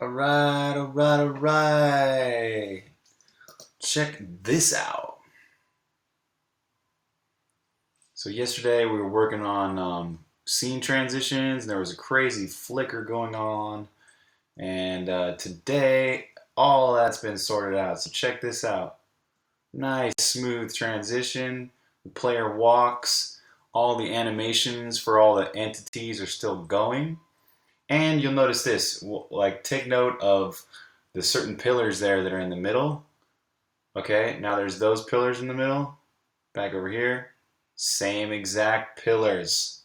Alright, alright, alright. Check this out. So yesterday we were working on scene transitions and there was a crazy flicker going on. And today all that's been sorted out. So check this out. Nice smooth transition. The player walks. All the animations for all the entities are still going. And you'll notice this, like take note of the certain pillars there that are in the middle. Okay, now there's those pillars in the middle. Back over here, same exact pillars.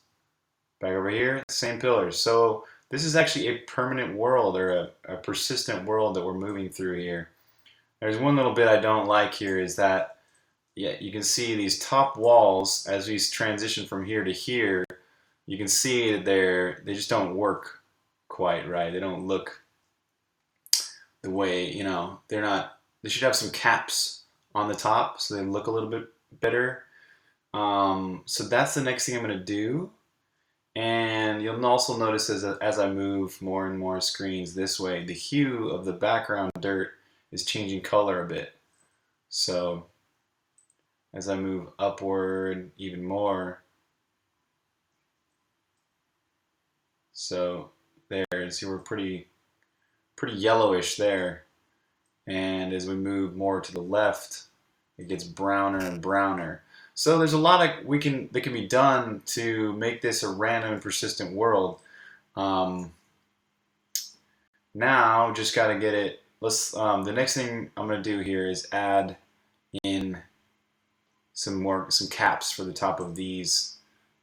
Back over here, same pillars. So this is actually a permanent world or a persistent world that we're moving through here. There's one little bit I don't like here is that, yeah, you can see these top walls as we transition from here to here. You can see that they just don't work quite right. They don't look the way, they're not, they should have some caps on the top so they look a little bit better. So that's the next thing I'm going to do. And you'll also notice as I move more and more screens this way, the hue of the background dirt is changing color a bit. So as I move upward even more, so there, see we're pretty yellowish there. And as we move more to the left, it gets browner and browner. So there's a lot that can be done to make this a random and persistent world. Now just got to get it. The next thing I'm going to do here is add in some caps for the top of these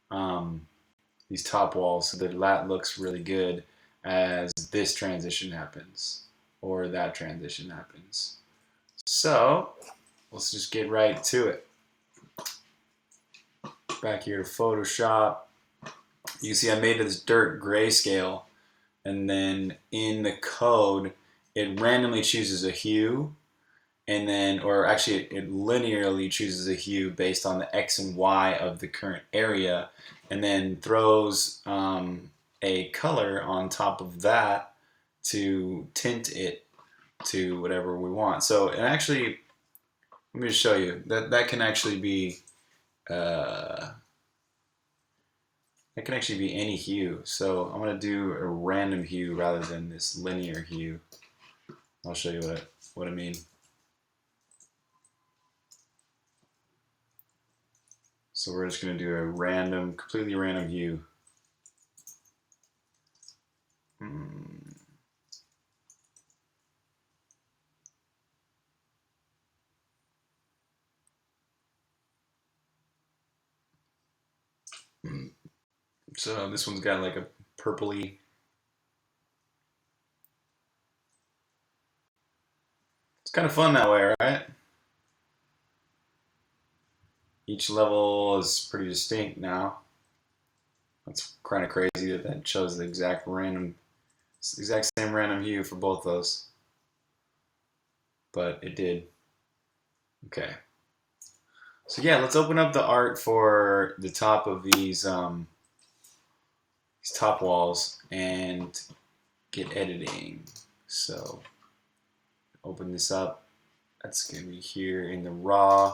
top walls so that looks really good as this transition happens or that transition happens. So let's just get right to it. Back here to Photoshop. You can see I made this dirt grayscale, and then in the code it randomly chooses a hue, and then, or actually it linearly chooses a hue based on the X and Y of the current area, and then throws a color on top of that to tint it to whatever we want. So, and actually, let me just show you that can actually be any hue. So I'm going to do a random hue rather than this linear hue. I'll show you what I mean. So we're just going to do a completely random hue. So this one's got like a purpley. It's kind of fun that way, right? Each level is pretty distinct now. That's kind of crazy that shows the exact same random hue for both those. But it did. Okay. So yeah, let's open up the art for the top of these top walls and get editing. So open this up. That's gonna be here in the raw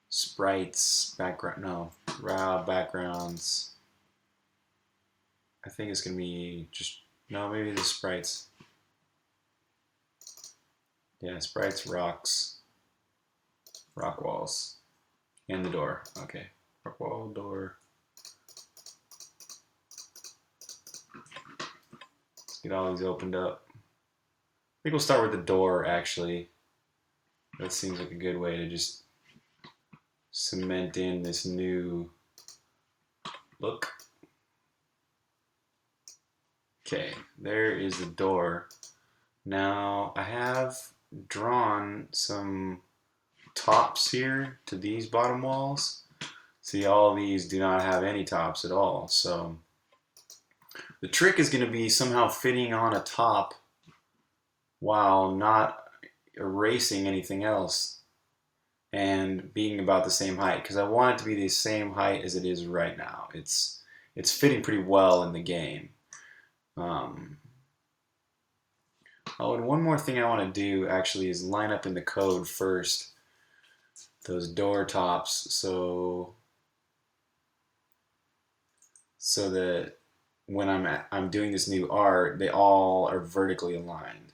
sprites raw backgrounds. I think it's gonna be maybe the sprites. Yeah, sprites, rocks, rock walls, and the door. Okay, rock wall, door. Let's get all these opened up. I think we'll start with the door, actually. That seems like a good way to just cement in this new look. Okay, there is the door. Now I have drawn some tops here to these bottom walls. See, all these do not have any tops at all. So the trick is going to be somehow fitting on a top while not erasing anything else and being about the same height, because I want it to be the same height as it is right now. It's fitting pretty well in the game. Oh, and one more thing I want to do actually is line up in the code first those door tops so that when I'm doing this new art, they all are vertically aligned.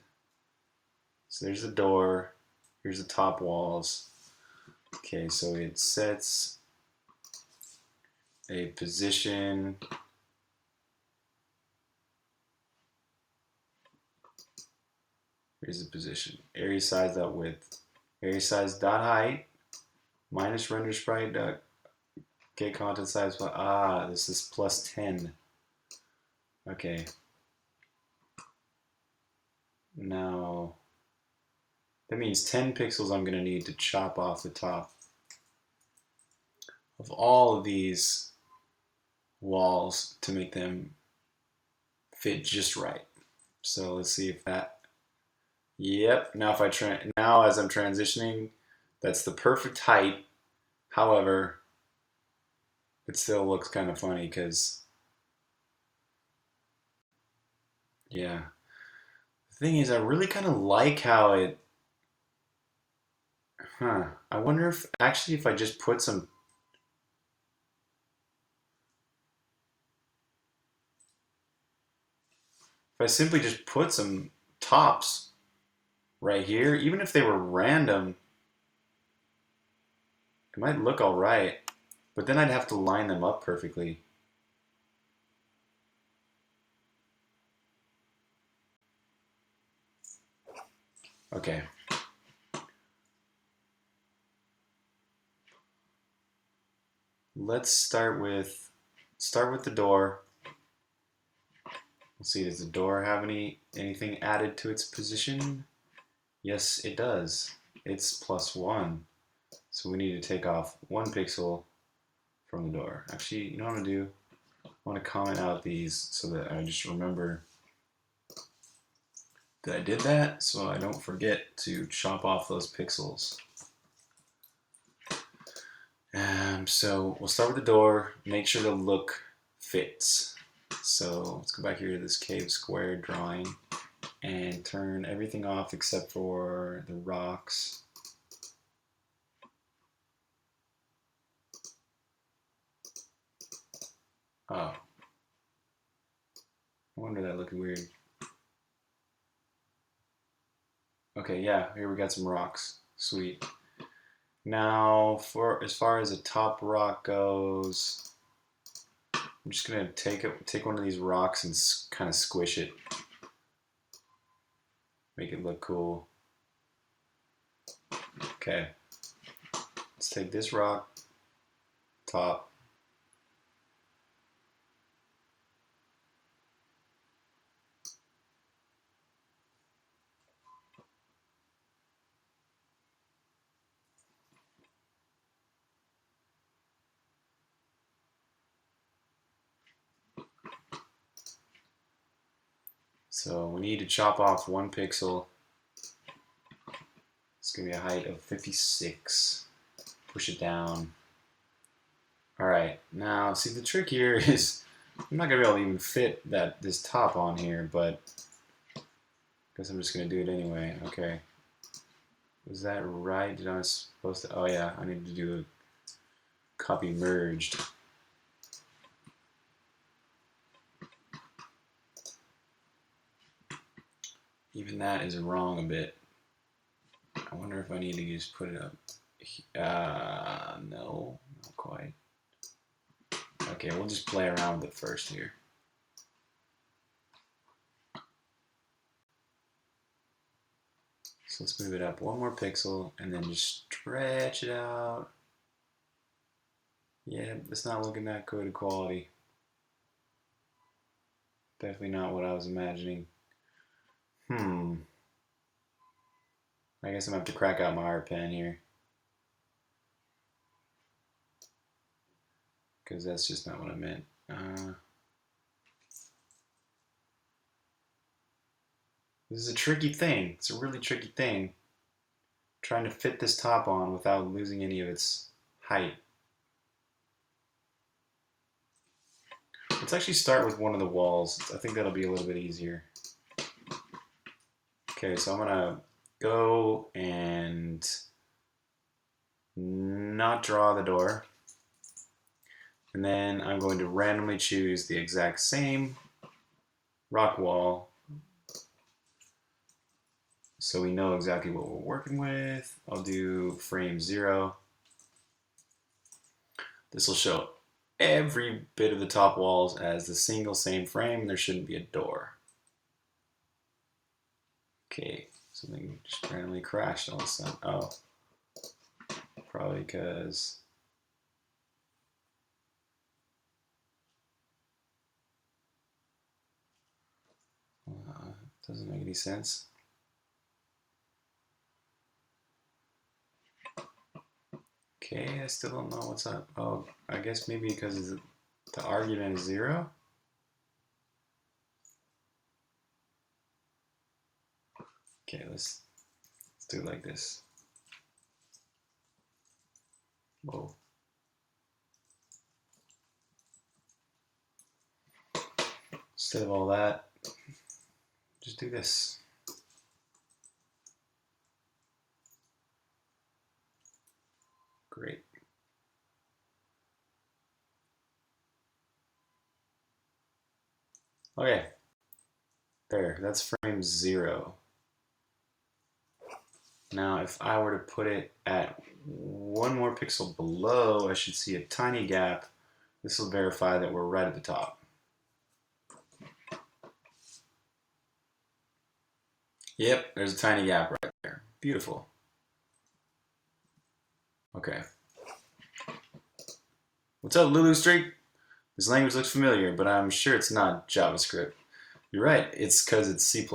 So there's the door, here's the top walls. Okay, so it sets a position. Here's the position. Area size dot width. Area size dot height minus render sprite dot get content size. Ah, this is plus 10. Okay. Now that means 10 pixels I'm going to need to chop off the top of all of these walls to make them fit just right. So let's see if that. Yep. Now if now as I'm transitioning, that's the perfect height. However, it still looks kind of funny because yeah. The thing is, I really kind of like how it. I wonder if actually if I just put some. If I simply just put some tops right here, even if they were random, it might look all right. But then I'd have to line them up perfectly. Okay. Let's start with the door. Let's see, does the door have anything added to its position? Yes, it does. It's +1. So we need to take off 1 pixel from the door. Actually, you know what I'm gonna do? I want to comment out these so that I just remember that I did that, so I don't forget to chop off those pixels. So we'll start with the door, make sure the look fits. So let's go back here to this cave square drawing and turn everything off except for the rocks. Oh. No wonder that looked weird. Okay, yeah, here we got some rocks. Sweet. Now, for as far as the top rock goes, I'm just gonna take one of these rocks and kind of squish it, make it look cool. Okay, let's take this rock, top. So we need to chop off 1 pixel. It's gonna be a height of 56. Push it down. All right, now see the trick here is I'm not gonna be able to even fit this top on here, but I guess I'm just gonna do it anyway. Okay, was that right? Did I supposed to? Oh yeah, I need to do a copy merged. Even that is wrong a bit. I wonder if I need to just put it up. No, not quite. Okay, we'll just play around with it first here. So let's move it up 1 more pixel and then just stretch it out. Yeah, it's not looking that good quality. Definitely not what I was imagining. I guess I'm gonna have to crack out my art pen here. Because that's just not what I meant. This is a tricky thing. It's a really tricky thing. Trying to fit this top on without losing any of its height. Let's actually start with one of the walls. I think that'll be a little bit easier. Okay, so I'm gonna go and not draw the door. And then I'm going to randomly choose the exact same rock wall so we know exactly what we're working with. I'll do frame 0. This will show every bit of the top walls as the single same frame. There shouldn't be a door. Okay, something just randomly crashed all of a sudden. Oh, probably because doesn't make any sense. Okay, I still don't know what's up. Oh, I guess maybe because the argument is 0. Okay, let's do it like this. Whoa. Instead of all that, just do this. Great. Okay, there, that's frame 0. Now, if I were to put it at 1 more pixel below, I should see a tiny gap. This will verify that we're right at the top. Yep, there's a tiny gap right there. Beautiful. Okay. What's up, Lulu Street? This language looks familiar, but I'm sure it's not JavaScript. You're right, it's because it's C++.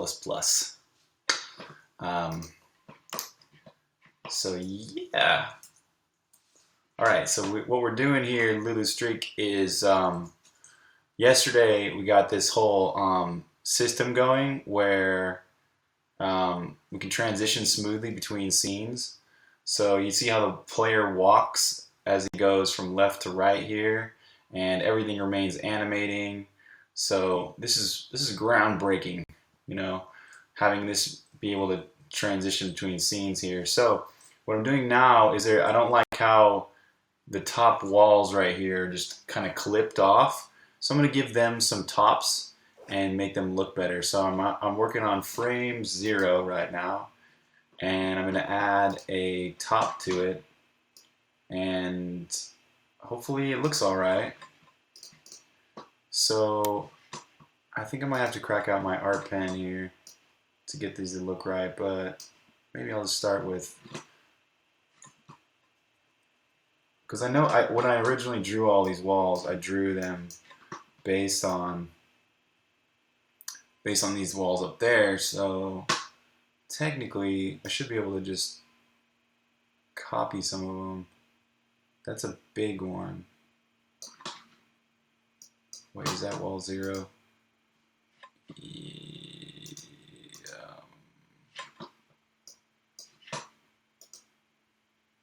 So yeah. All right, so what we're doing here, Lulu Streak, is yesterday we got this whole system going where we can transition smoothly between scenes. So you see how the player walks as he goes from left to right here, and everything remains animating. So this is groundbreaking, you know, having this be able to transition between scenes here. So what I'm doing now is I don't like how the top walls right here just kind of clipped off. So I'm going to give them some tops and make them look better. So I'm working on frame 0 right now, and I'm going to add a top to it, and hopefully it looks all right. So I think I might have to crack out my art pen here to get these to look right, but maybe I'll just start with, because I know when I originally drew all these walls, I drew them based on these walls up there, so technically I should be able to just copy some of them. That's a big one. Wait, is that wall 0?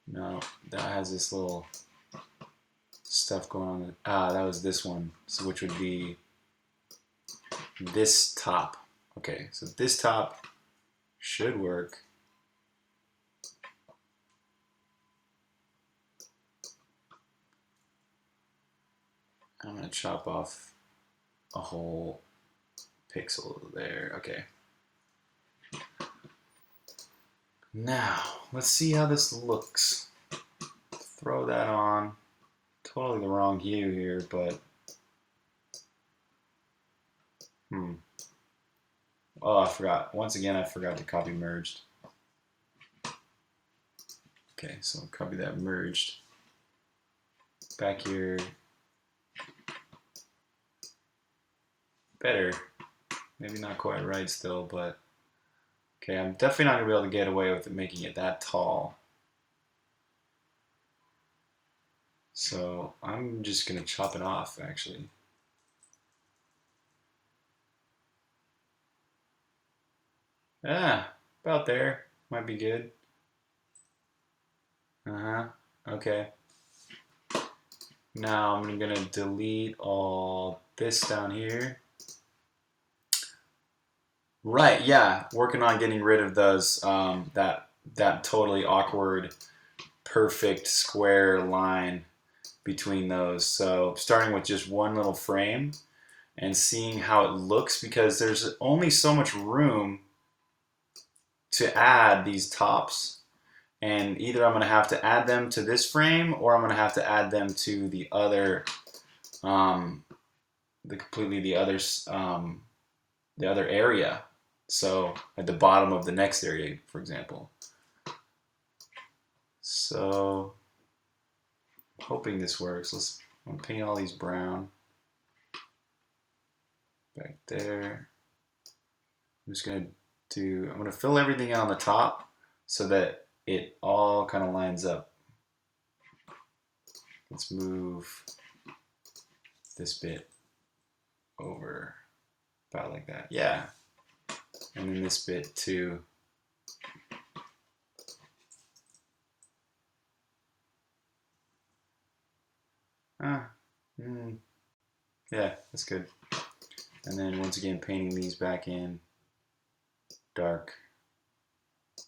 No, that has this little stuff going on. Ah, that was this one, so which would be this top. Okay, so this top should work. I'm going to chop off a whole pixel there. Okay. Now, let's see how this looks. Throw that on. Totally the wrong hue here, but oh, I forgot. Once again, I forgot to copy merged. Okay, so I'll copy that merged. Back here. Better. Maybe not quite right still, but okay, I'm definitely not going to be able to get away with it making it that tall. So I'm just going to chop it off, actually. Ah, about there. Might be good. Okay. Now I'm going to delete all this down here. Right, yeah. Working on getting rid of those that totally awkward, perfect square line between those. So starting with just one little frame and seeing how it looks because there's only so much room to add these tops. And either I'm going to have to add them to this frame or I'm going to have to add them to the other, um, the other area. So at the bottom of the next area, for example. So I'm hoping this works. I'm gonna paint all these brown back there. I'm gonna fill everything on the top so that it all kind of lines up. Let's move this bit over about like that. Yeah. And then this bit too. Ah, yeah, that's good. And then once again, painting these back in dark.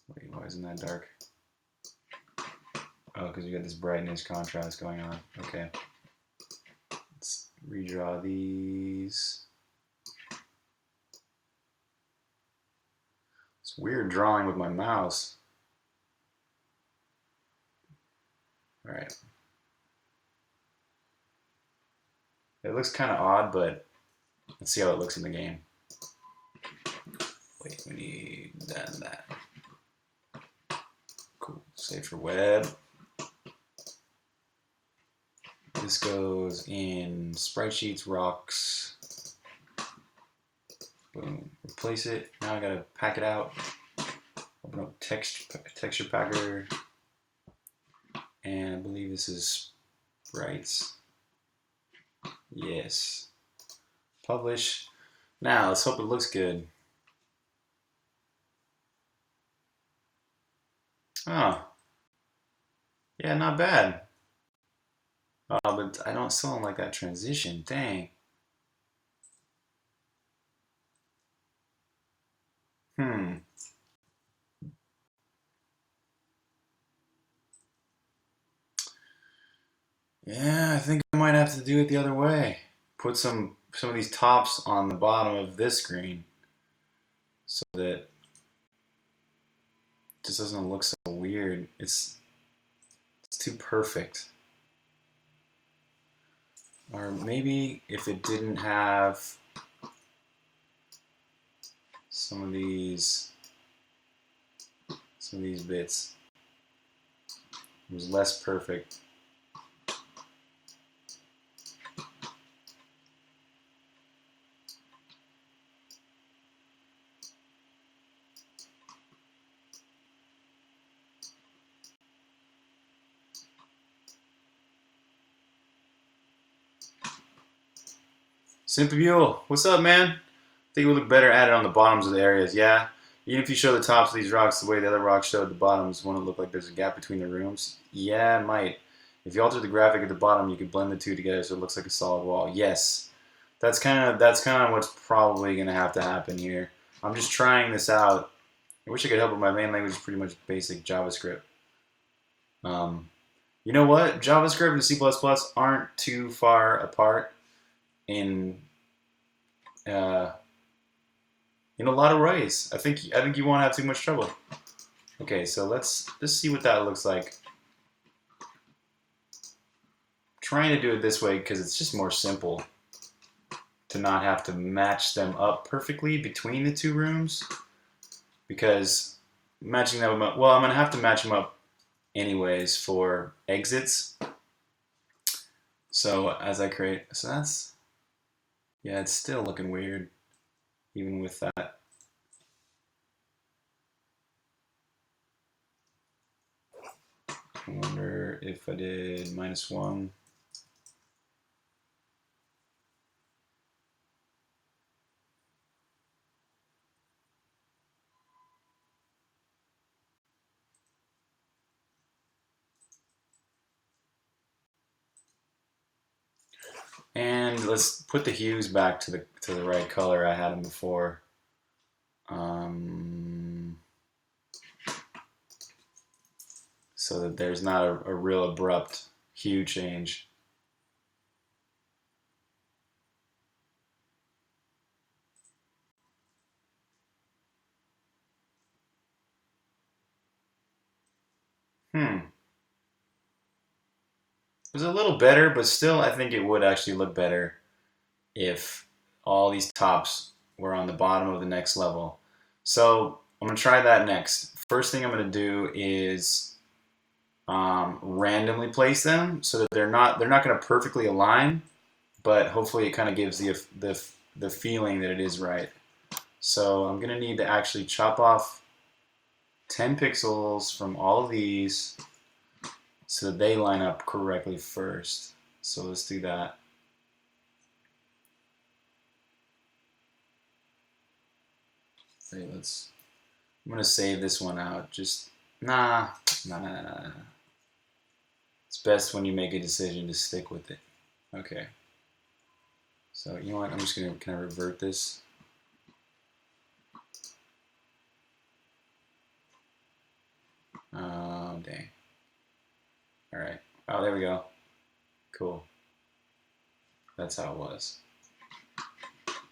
Wait, why isn't that dark? Oh, because we got this brightness contrast going on. Okay. Let's redraw these. It's weird drawing with my mouse. All right. It looks kind of odd, but let's see how it looks in the game. Wait, we need that and that. Cool. Save for web. This goes in sprite sheets, rocks. Boom. Replace it. Now I gotta pack it out. Open up texture packer. And I believe this is sprites. Yes. Publish. Now let's hope it looks good. Oh. Yeah, not bad. Oh, but I still don't like that transition. Dang. Hmm. Yeah, I think I might have to do it the other way. Put some of these tops on the bottom of this screen so that it just doesn't look so weird. It's too perfect. Or maybe if it didn't have some of these bits, it was less perfect. Simpibule, what's up, man? I think it would look better added on the bottoms of the areas. Yeah, even if you show the tops of these rocks the way the other rocks showed the bottoms, won't it look like there's a gap between the rooms? Yeah, it might. If you alter the graphic at the bottom, you could blend the two together so it looks like a solid wall. Yes, that's kind of what's probably gonna have to happen here. I'm just trying this out. I wish I could help with my main language is pretty much basic JavaScript. Um, you know what? JavaScript and C++ aren't too far apart in uh, in a lot of ways. I think you won't have too much trouble. Okay, so let's see what that looks like. I'm trying to do it this way because it's just more simple to not have to match them up perfectly between the two rooms. Because matching them up, well, I'm gonna have to match them up anyways for exits. So as I create, so that's, yeah, it's still looking weird even with that. I wonder if I did -1. And let's put the hues back to the right color I had them before. so that there's not a real abrupt hue change. It was a little better, but still I think it would actually look better if all these tops were on the bottom of the next level. So I'm gonna try that next. First thing I'm gonna do is randomly place them so that they're not gonna perfectly align, but hopefully it kind of gives the feeling that it is right. So I'm gonna need to actually chop off 10 pixels from all of these so that they line up correctly first. So let's do that. Okay, I'm gonna save this one out. Just nah. It's best when you make a decision to stick with it. Okay. So you know what? I'm just gonna kind of revert this. Oh dang. All right. Oh, there we go. Cool. That's how it was.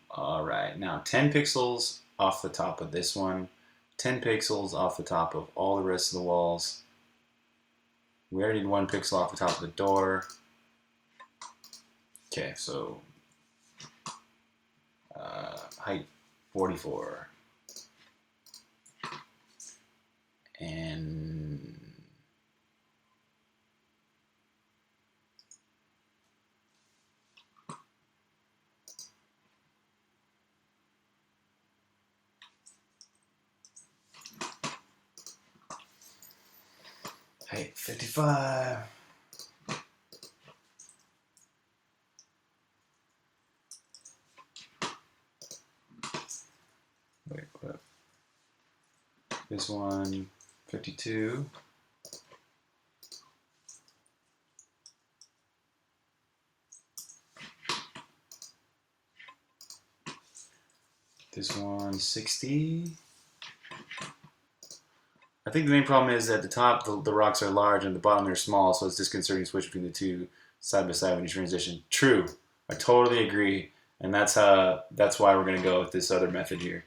All right. Now 10 pixels off the top of this one. 10 pixels off the top of all the rest of the walls. We already did 1 pixel off the top of the door. Okay, so height 44. And height 55. Wait, what? This one, 52. This one, 60. I think the main problem is at the top, the rocks are large and at the bottom they're small, so it's disconcerting to switch between the two side by side when you transition. True. I totally agree. And that's why we're going to go with this other method here.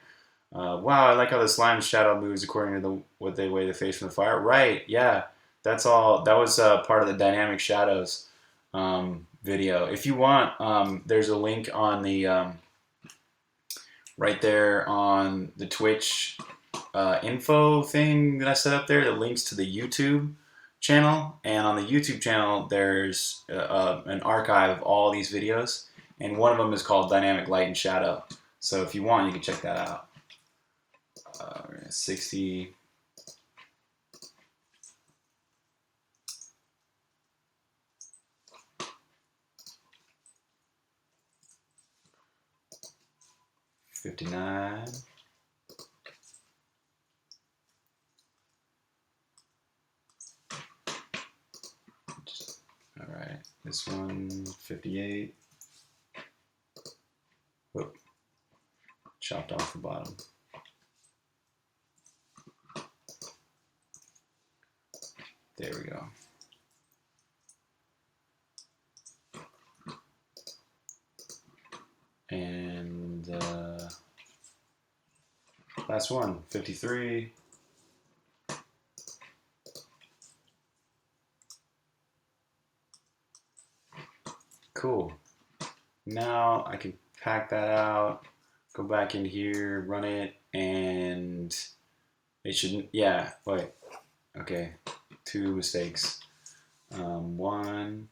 Wow, I like how the slime shadow moves according to what they weigh the face from the fire. Right, yeah. That's all. That was part of the dynamic shadows video. If you want, there's a link on the right there on the Twitch info thing that I set up there that links to the YouTube channel. And on the YouTube channel, there's an archive of all these videos. And one of them is called Dynamic Light and Shadow. So if you want, you can check that out. 60. $59. All right, this one, 58. Whoop. Chopped off the bottom. There we go. And last one, 53. Cool. Now I can pack that out, go back in here, run it, and it shouldn't, yeah, wait, okay, 2 mistakes. One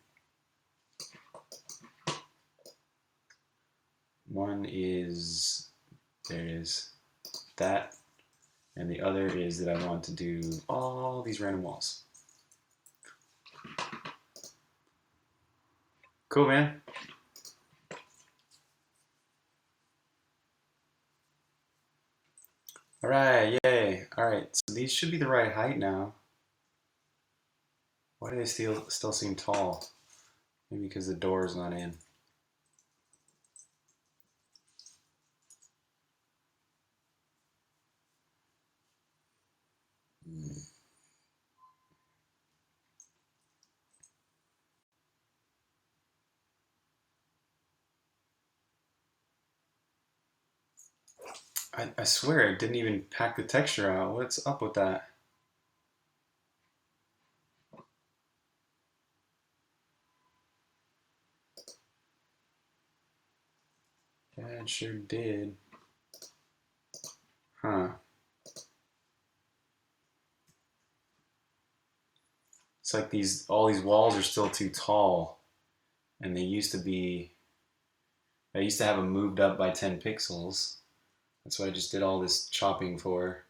is, there it is, that, and the other is that I want to do all these random walls. Cool, man. All right, yay. All right, so these should be the right height now. Why do they still seem tall? Maybe because the door is not in. I swear it didn't even pack the texture out. What's up with that? Yeah, it sure did. Huh. It's like all these walls are still too tall, and I used to have them moved up by 10 pixels. That's what I just did all this chopping for.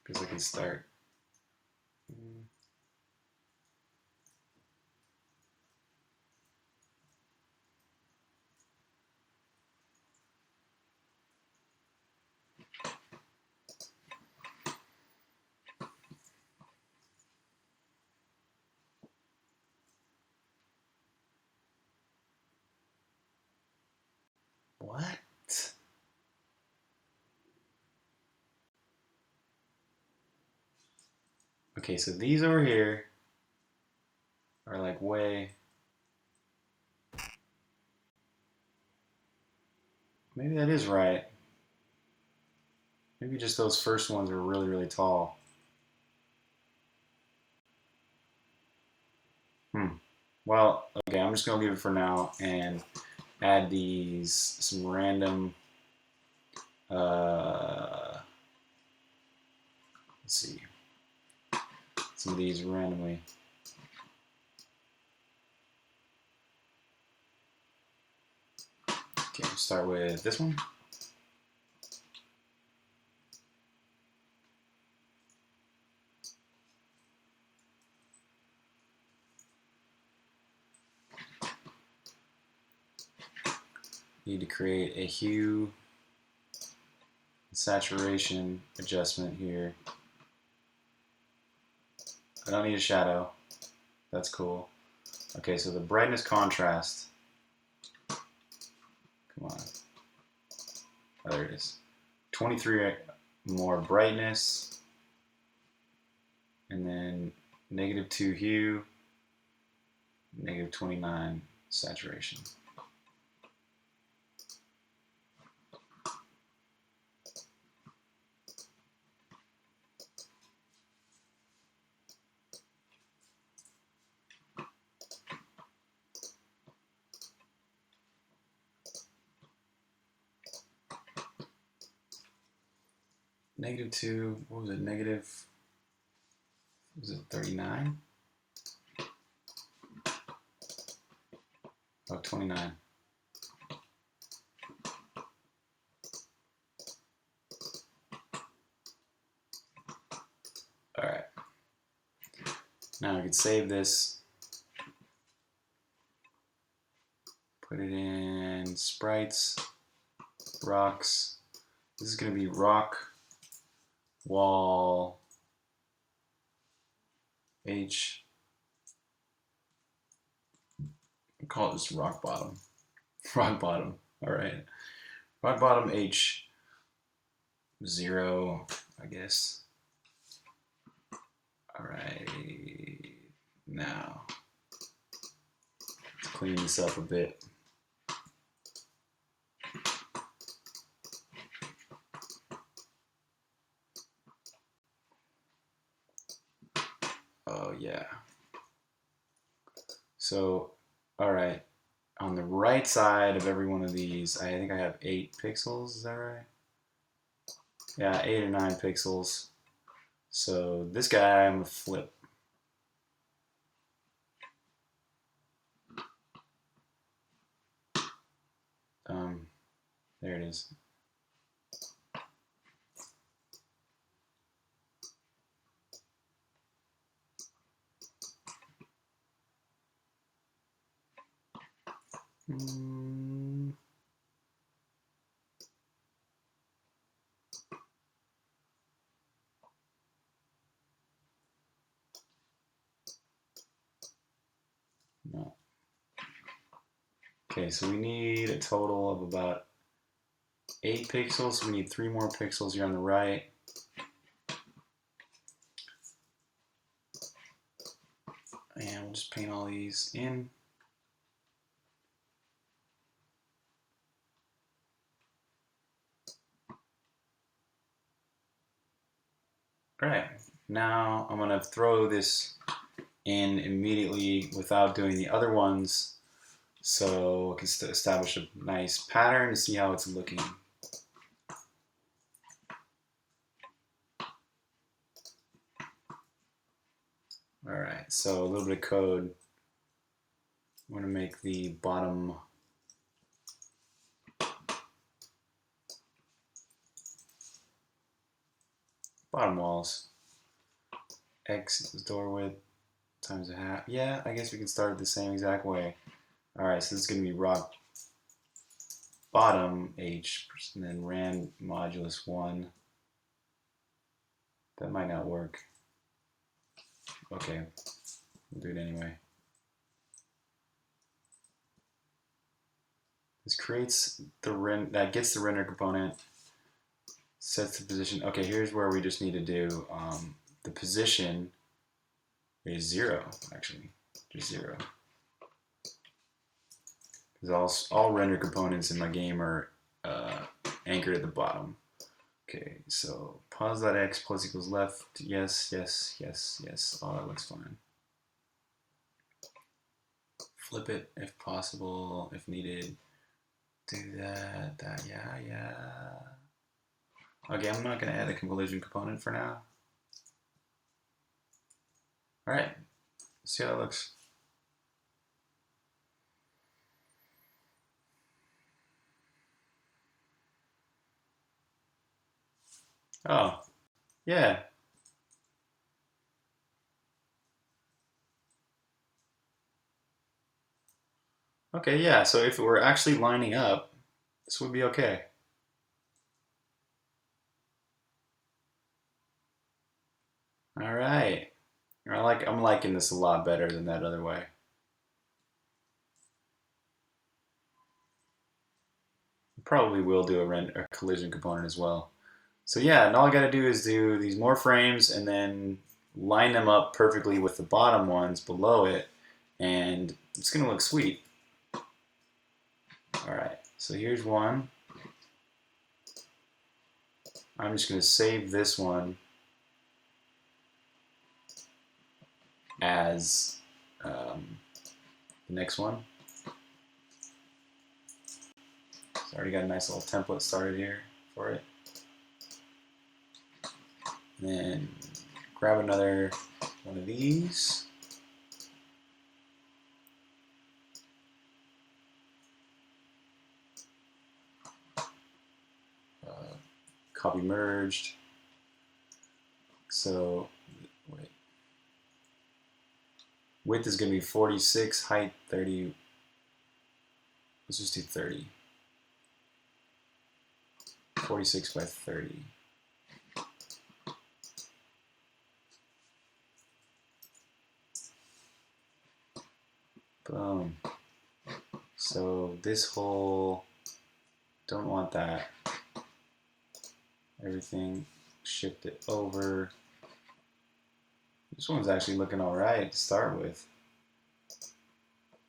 Because I can start. What? Okay, so these over here are like way. Maybe that is right. Maybe just those first ones were really, really tall. Hmm. Well, okay, I'm just gonna leave it for now and add some random. Let's see, some of these randomly. Okay, start with this one. Need to create a hue saturation adjustment here. I don't need a shadow. That's cool. Okay, so the brightness contrast. Come on. Oh, there it is. 23 more brightness. And then -2 hue. -29 saturation. -2, what was it? Was it 39? Oh, 29. All right. Now I can save this, put it in sprites, rocks. This is going to be rock wall H. I'll call this rock bottom. Rock bottom. All right. Rock bottom H 0, I guess. All right. Now, let's clean this up a bit. Oh, yeah. So, all right. On the right side of every one of these, I think I have 8 pixels. Is that right? Yeah, 8 or 9 pixels. So this guy I'm gonna flip. There it is. No. Okay, so we need a total of about 8 pixels. So we need 3 more pixels here on the right. And we'll just paint all these in. now I'm gonna throw this in immediately without doing the other ones, so I can establish a nice pattern to see how it's looking. All right, so a little bit of code. I'm gonna make the bottom walls x is door width times a half. Yeah, I guess we can start it the same exact way. All right, so this is gonna be rock bottom h and then rand modulus 1. That might not work. Okay, we'll do it anyway. This creates the that gets the render component, sets the position. Okay, here's where we just need to do the position is 0, actually, just 0. Because all render components in my game are anchored at the bottom. Okay, so pos.x plus equals left. Yes, yes, yes, yes. Oh, that looks fine. Flip it if possible, if needed. Do that, yeah. Okay, I'm not going to add a collision component for now. All right, see how it looks. Oh, yeah. Okay, yeah, so if it were actually lining up, this would be okay. All right. I'm liking this a lot better than that other way. Probably will do a collision component as well. So yeah, and all I got to do is do these more frames and then line them up perfectly with the bottom ones below it, and it's going to look sweet. All right, so here's one. I'm just going to save this one as the next one. So I already got a nice little template started here for it. And then grab another one of these. Copy merged. So wait. Width is going to be 46, height 30. Let's just do 30. 46 by 30. Boom. So this whole, don't want that. Everything, shift it over. This one's actually looking all right to start with.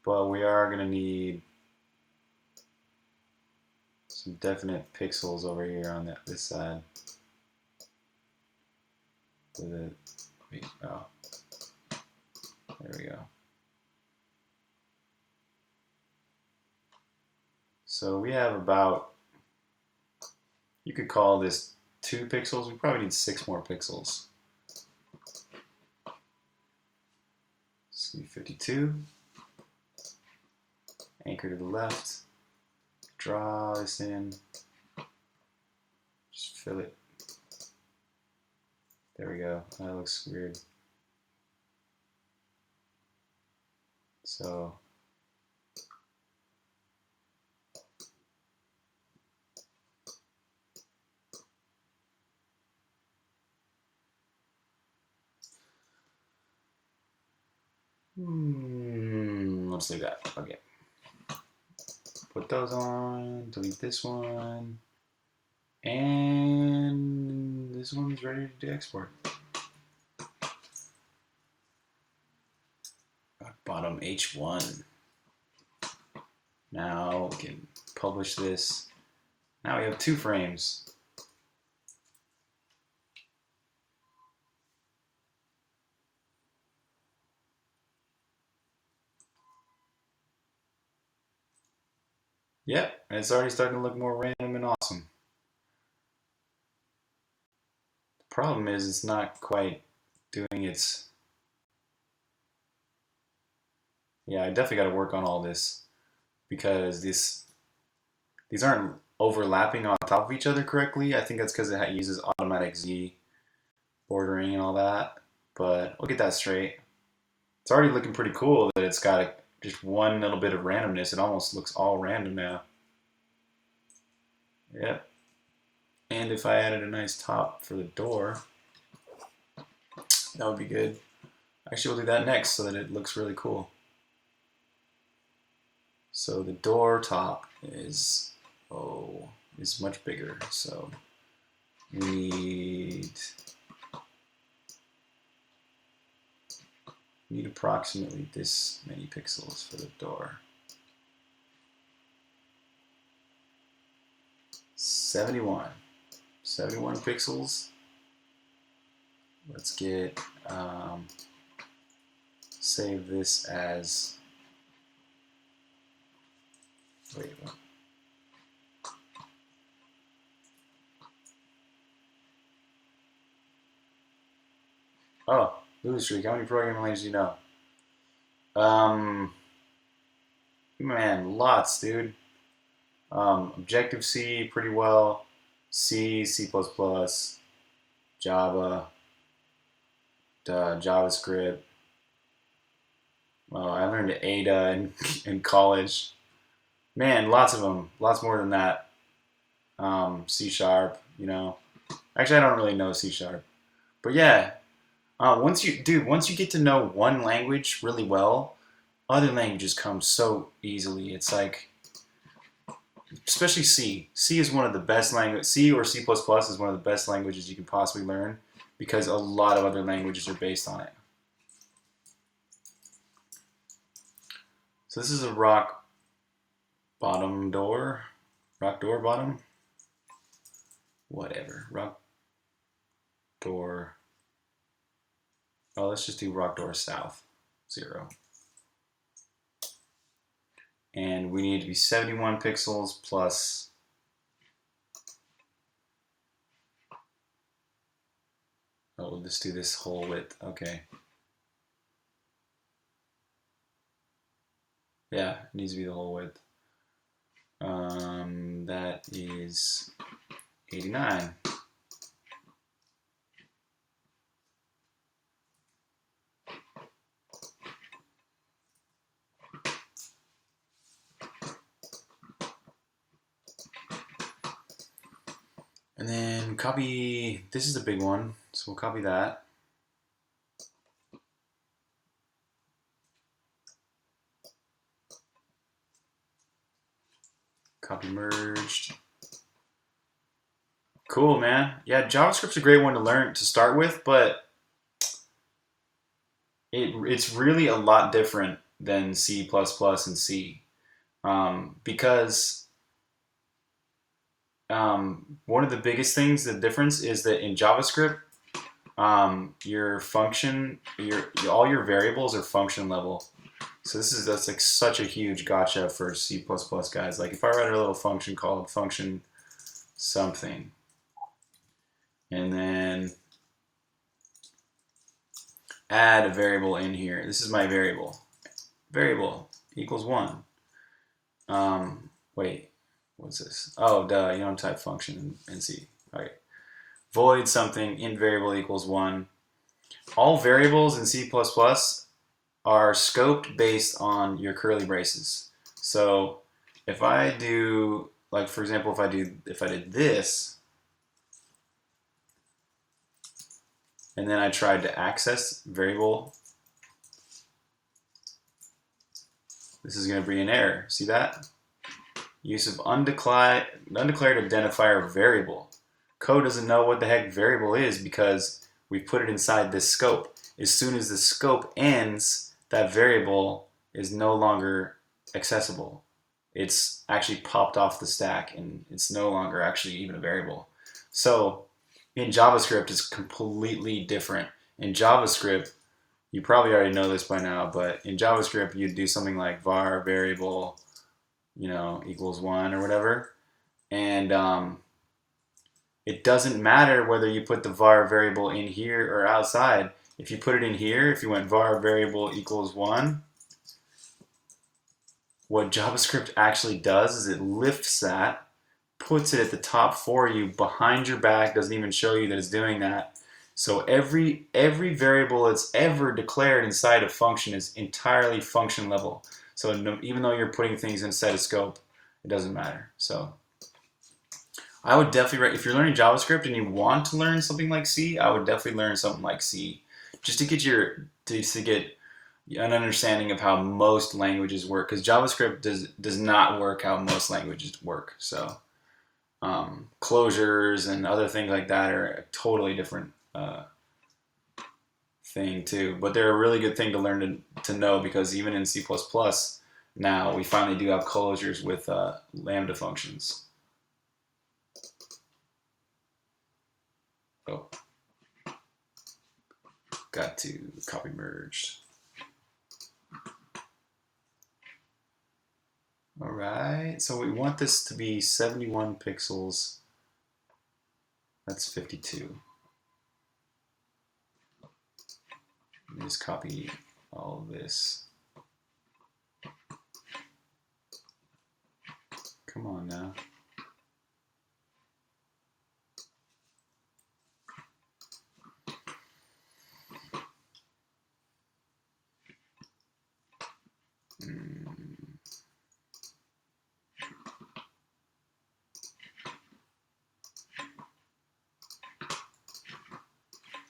But we are going to need some definite pixels over here on this side. Oh, there we go. So we have about, you could call this 2 pixels. We probably need 6 more pixels. It's going to be 52. Anchor to the left. Draw this in. Just fill it. There we go. That looks weird. So let's do that. Okay. Put those on, delete this one, and this one's ready to export. Bottom H1. Now we can publish this. Now we have 2 frames. Yep, and it's already starting to look more random and awesome. The problem is it's not quite doing its... Yeah, I definitely got to work on all this because these aren't overlapping on top of each other correctly. I think that's because it uses automatic Z bordering and all that. But we'll get that straight. It's already looking pretty cool that it's got just one little bit of randomness. It almost looks all random now. Yep. And if I added a nice top for the door, that would be good. Actually, we'll do that next so that it looks really cool. So the door top is much bigger. So we need approximately this many pixels for the door. 71 pixels. Let's get save this as wait. Oh, Lose Streak. How many programming languages do you know? Man, lots, dude. Objective C pretty well. C, C++, Java, JavaScript. Well, I learned Ada in college. Man, lots of them. Lots more than that. C sharp, you know. Actually, I don't really know C sharp. But yeah, once you get to know one language really well, other languages come so easily. It's like, especially C. C is one of the best languages. C or C++ is one of the best languages you can possibly learn because a lot of other languages are based on it. So this is a rock door bottom. Whatever. Rock door. Oh, let's just do rock door south. 0. And we need to be 71 pixels plus we'll just do this whole width. Okay. Yeah, it needs to be the whole width. That is 89. And then copy, this is a big one, so we'll copy that. Copy merged. Cool, man. Yeah, JavaScript's a great one to learn to start with, but it's really a lot different than C++ and C. Because one of the biggest things, the difference is that in JavaScript, your function, all your variables are function level. So that's like such a huge gotcha for C++ guys. Like if I write a little function called function something, and then add a variable in here. This is my variable. Variable equals 1. Wait, what's this? Oh, duh, you don't type function in C. Okay. Void something, int variable equals 1. All variables in C++ are scoped based on your curly braces. So if I do, like for example, if I did this, and then I tried to access variable, this is going to bring an error. See that? Use of undeclared identifier variable. Code doesn't know what the heck variable is because we put it inside this scope. As soon as the scope ends, that variable is no longer accessible. It's actually popped off the stack and it's no longer actually even a variable. So in JavaScript, it's completely different. In JavaScript, you probably already know this by now, but in JavaScript, you'd do something like var variable you know, equals 1 or whatever. And it doesn't matter whether you put the var variable in here or outside. If you put it in here, if you went var variable equals 1, what JavaScript actually does is it lifts that, puts it at the top for you, behind your back, doesn't even show you that it's doing that. So every variable that's ever declared inside a function is entirely function level. So no, even though you're putting things inside a scope, it doesn't matter. So I would definitely, if you're learning JavaScript and you want to learn something like C, I would definitely learn something like C, just to get an understanding of how most languages work. Because JavaScript does not work how most languages work. So closures and other things like that are a totally different thing too. But they're a really good thing to learn to know, because even in C++ now we finally do have closures with lambda functions. Oh, got to copy merge. All right, so we want this to be 71 pixels. That's 52. Let me just copy all of this. Come on now.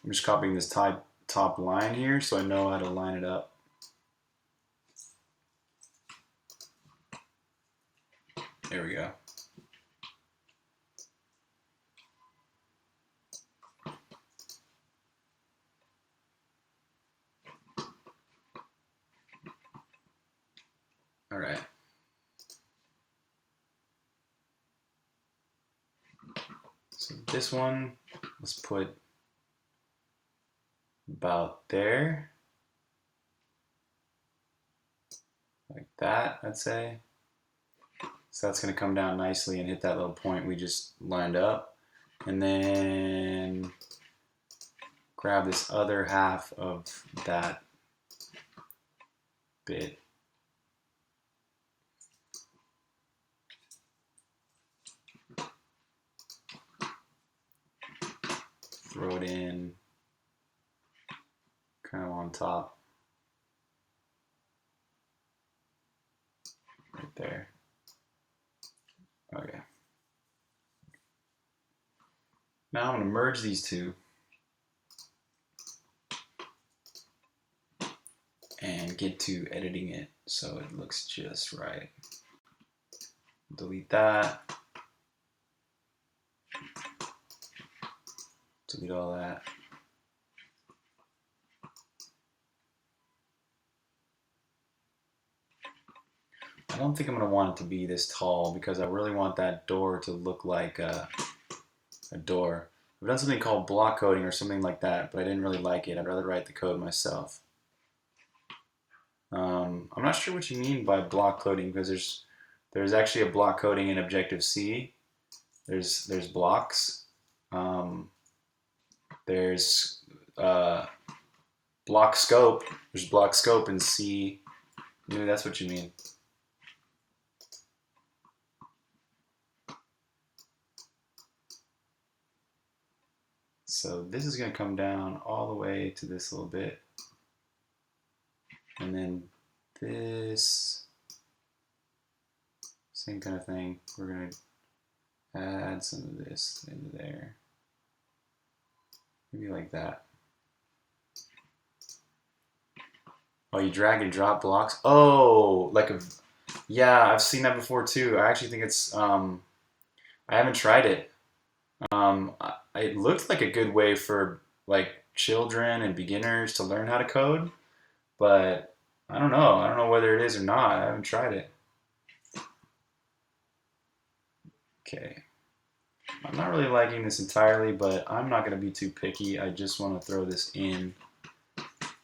I'm just copying this top line here so I know how to line it up. There we go. All right. So this one, let's put about there. Like that, I'd say. So that's going to come down nicely and hit that little point we just lined up. And then grab this other half of that bit. Throw it in kind of on top. Right there. Okay. Now I'm going to merge these two and get to editing it so it looks just right. Delete that. Delete all that. I don't think I'm going to want it to be this tall because I really want that door to look like a door. I've done something called block coding or something like that, but I didn't really like it. I'd rather write the code myself. I'm not sure what you mean by block coding, because there's actually a block coding in Objective-C. There's blocks. There's block scope. There's block scope in C. Maybe that's what you mean. So this is going to come down all the way to this little bit. And then this, same kind of thing. We're going to add some of this into there. Maybe like that. Oh, you drag and drop blocks? Oh, yeah, I've seen that before too. I actually think it's, I haven't tried it. It looked like a good way for like children and beginners to learn how to code, but I don't know. I don't know whether it is or not. I haven't tried it. Okay. I'm not really liking this entirely, but I'm not going to be too picky. I just want to throw this in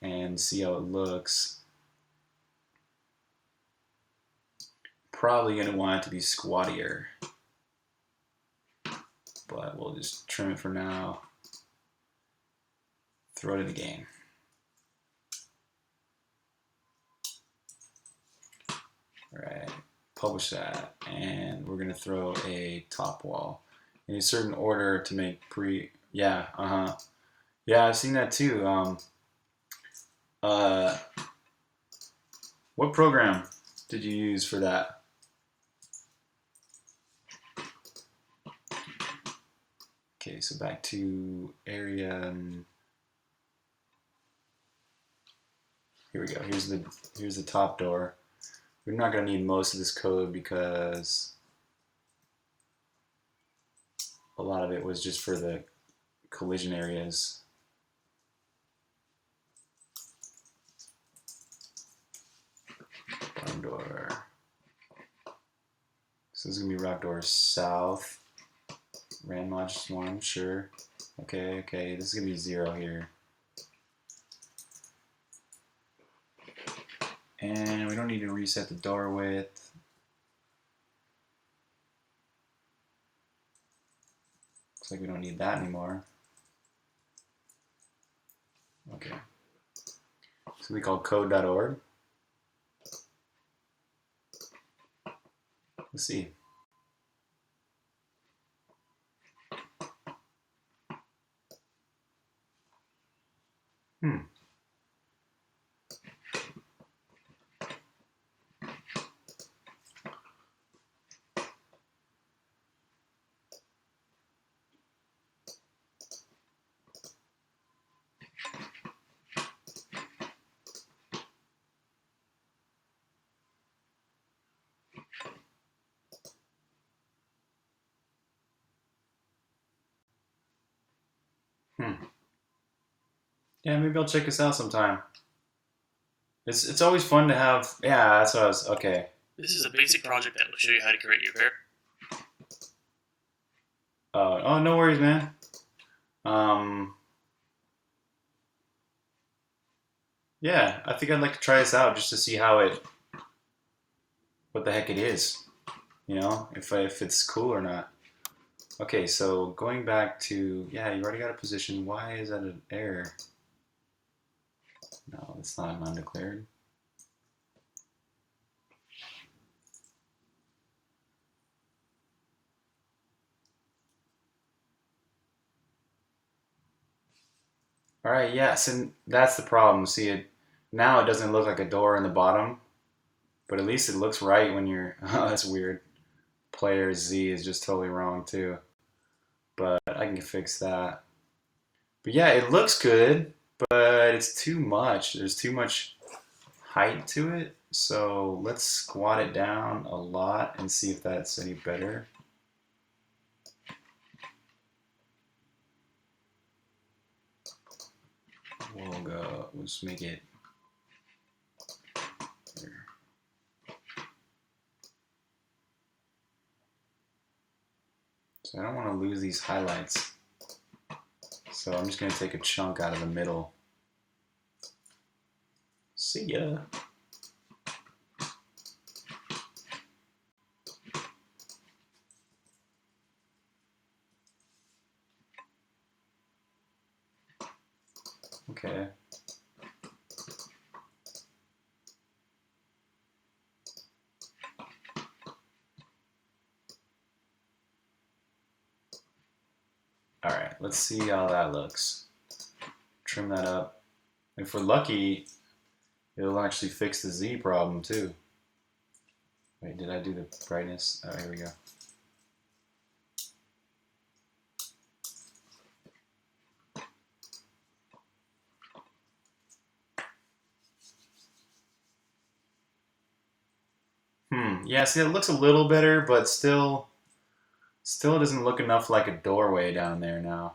and see how it looks. probably going to want it to be squattier. But we'll just trim it for now. Throw it in the game. All right, publish that, and we're gonna throw a top wall in a certain order to make Yeah, yeah, I've seen that too. What program did you use for that? Okay, so back to area. Here we go. Here's the top door. We're not going to need most of this code because a lot of it was just for the collision areas. Bottom door. So this is going to be rock door south. Rand mod just 1, sure. Okay, this is going to be 0 here. And we don't need to reset the door width. Looks like we don't need that anymore. Okay. So we call code.org. Let's see. Yeah, maybe I'll check this out sometime. It's always fun to have. Yeah, that's what I was. Okay. This is a basic project that will show you how to create your pair. Oh, no worries, man. Yeah, I think I'd like to try this out just to see what the heck it is. You know, if it's cool or not. Okay, so going back to, yeah, you already got a position. Why is that an error? No, it's not an undeclared. All right, yes, and that's the problem. See, now it doesn't look like a door in the bottom, but at least it looks right when you're. Oh, that's weird. Player Z is just totally wrong too, but I can fix that. But yeah, it looks good, but it's too much. There's too much height to it. So let's squat it down a lot and see if that's any better. We'll just make it here. So I don't want to lose these highlights. So I'm just going to take a chunk out of the middle. See ya. Okay. All right, let's see how that looks. Trim that up. If we're lucky, it'll actually fix the Z problem too. Wait, did I do the brightness? Oh, here we go. Yeah, see, it looks a little better, but still doesn't look enough like a doorway down there now.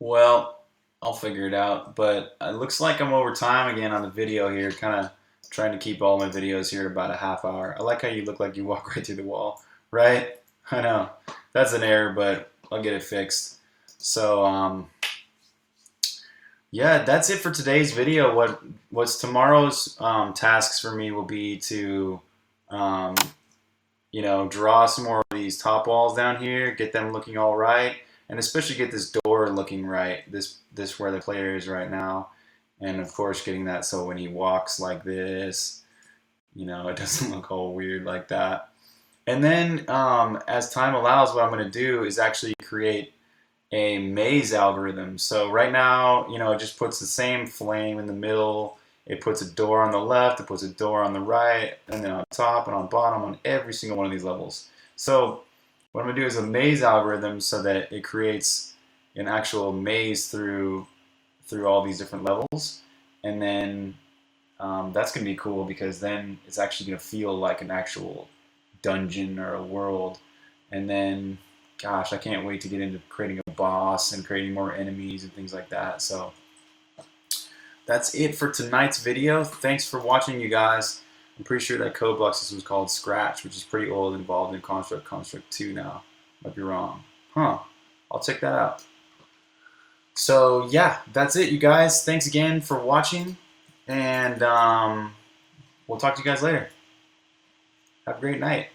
Well, I'll figure it out, but it looks like I'm over time again on the video here, kind of trying to keep all my videos here at about a half hour. I like how you look like you walk right through the wall, right? I know, that's an error, but I'll get it fixed. So, yeah, that's it for today's video. What's tomorrow's tasks for me will be to um, draw some more of these top walls down here, get them looking all right, and especially get this door looking right. This where the player is right now, and of course getting that so when he walks like this, it doesn't look all weird like that. And then as time allows, what I'm going to do is actually create a maze algorithm. So right now, it just puts the same flame in the middle. It puts a door on the left, it puts a door on the right, and then on top and on bottom on every single one of these levels. So what I'm gonna do is a maze algorithm so that it creates an actual maze through all these different levels. And then that's gonna be cool because then it's actually gonna feel like an actual dungeon or a world. And then gosh, I can't wait to get into creating a boss and creating more enemies and things like that. So that's it for tonight's video. Thanks for watching, you guys. I'm pretty sure that code block system was called Scratch, which is pretty old, involved in Construct 2 now. Might be wrong. Huh. I'll check that out. So yeah, that's it, you guys. Thanks again for watching, and we'll talk to you guys later. Have a great night.